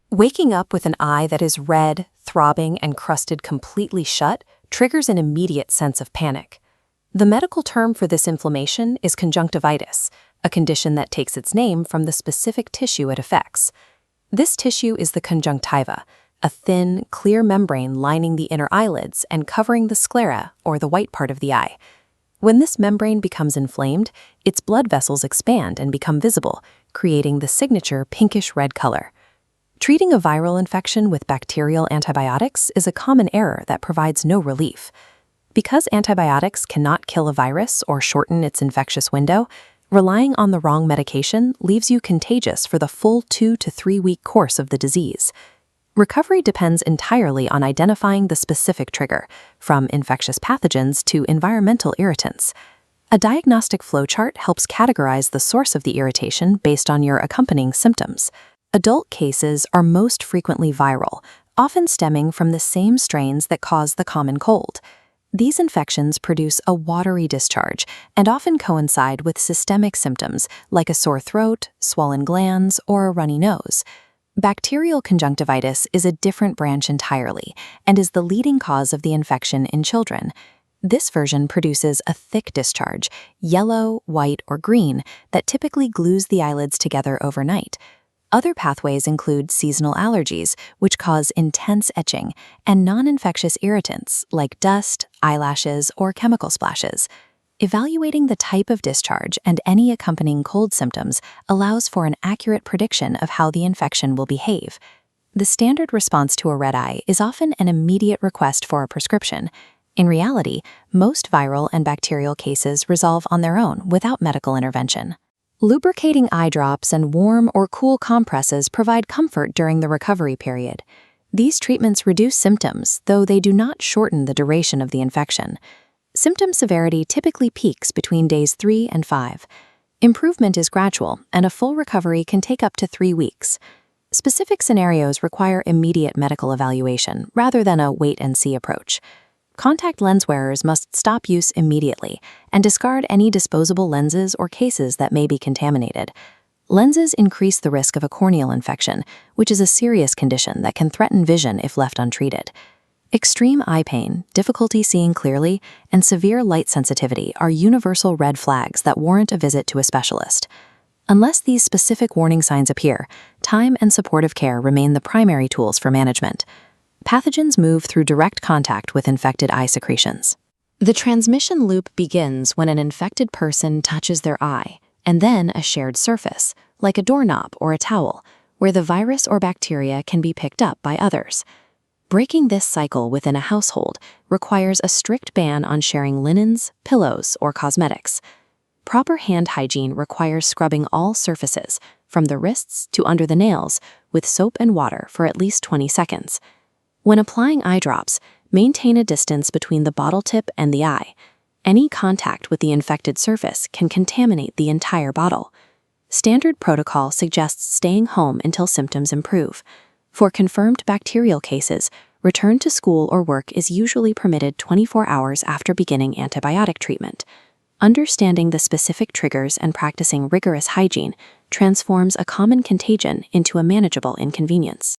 Waking up with an eye that is red, throbbing, and crusted completely shut triggers an immediate sense of panic. The medical term for this inflammation is conjunctivitis, a condition that takes its name from the specific tissue it affects. This tissue is the conjunctiva, a thin, clear membrane lining the inner eyelids and covering the sclera, or the white part of the eye. When this membrane becomes inflamed, its blood vessels expand and become visible, creating the signature pinkish-red color. Treating a viral infection with bacterial antibiotics is a common error that provides no relief. Because antibiotics cannot kill a virus or shorten its infectious window, relying on the wrong medication leaves you contagious for the full 2 to 3 week course of the disease. Recovery depends entirely on identifying the specific trigger, from infectious pathogens to environmental irritants. A diagnostic flowchart helps categorize the source of the irritation based on your accompanying symptoms. Adult cases are most frequently viral, often stemming from the same strains that cause the common cold. These infections produce a watery discharge and often coincide with systemic symptoms like a sore throat, swollen glands, or a runny nose. Bacterial conjunctivitis is a different branch entirely and is the leading cause of the infection in children. This version produces a thick discharge, yellow, white, or green, that typically glues the eyelids together overnight. Other pathways include seasonal allergies, which cause intense itching, and non-infectious irritants like dust, eyelashes, or chemical splashes. Evaluating the type of discharge and any accompanying cold symptoms allows for an accurate prediction of how the infection will behave. The standard response to a red eye is often an immediate request for a prescription. In reality, most viral and bacterial cases resolve on their own without medical intervention. Lubricating eye drops and warm or cool compresses provide comfort during the recovery period. These treatments reduce symptoms, though they do not shorten the duration of the infection. Symptom severity typically peaks between days 3 and 5. Improvement is gradual, and a full recovery can take up to 3 weeks. Specific scenarios require immediate medical evaluation rather than a wait-and-see approach. Contact lens wearers must stop use immediately and discard any disposable lenses or cases that may be contaminated. Lenses increase the risk of a corneal infection, which is a serious condition that can threaten vision if left untreated. Extreme eye pain, difficulty seeing clearly, and severe light sensitivity are universal red flags that warrant a visit to a specialist. Unless these specific warning signs appear, time and supportive care remain the primary tools for management. Pathogens move through direct contact with infected eye secretions. The transmission loop begins when an infected person touches their eye, and then a shared surface, like a doorknob or a towel, where the virus or bacteria can be picked up by others. Breaking this cycle within a household requires a strict ban on sharing linens, pillows, or cosmetics. Proper hand hygiene requires scrubbing all surfaces, from the wrists to under the nails, with soap and water for at least 20 seconds. When applying eye drops, maintain a distance between the bottle tip and the eye. Any contact with the infected surface can contaminate the entire bottle. Standard protocol suggests staying home until symptoms improve. For confirmed bacterial cases, return to school or work is usually permitted 24 hours after beginning antibiotic treatment. Understanding the specific triggers and practicing rigorous hygiene transforms a common contagion into a manageable inconvenience.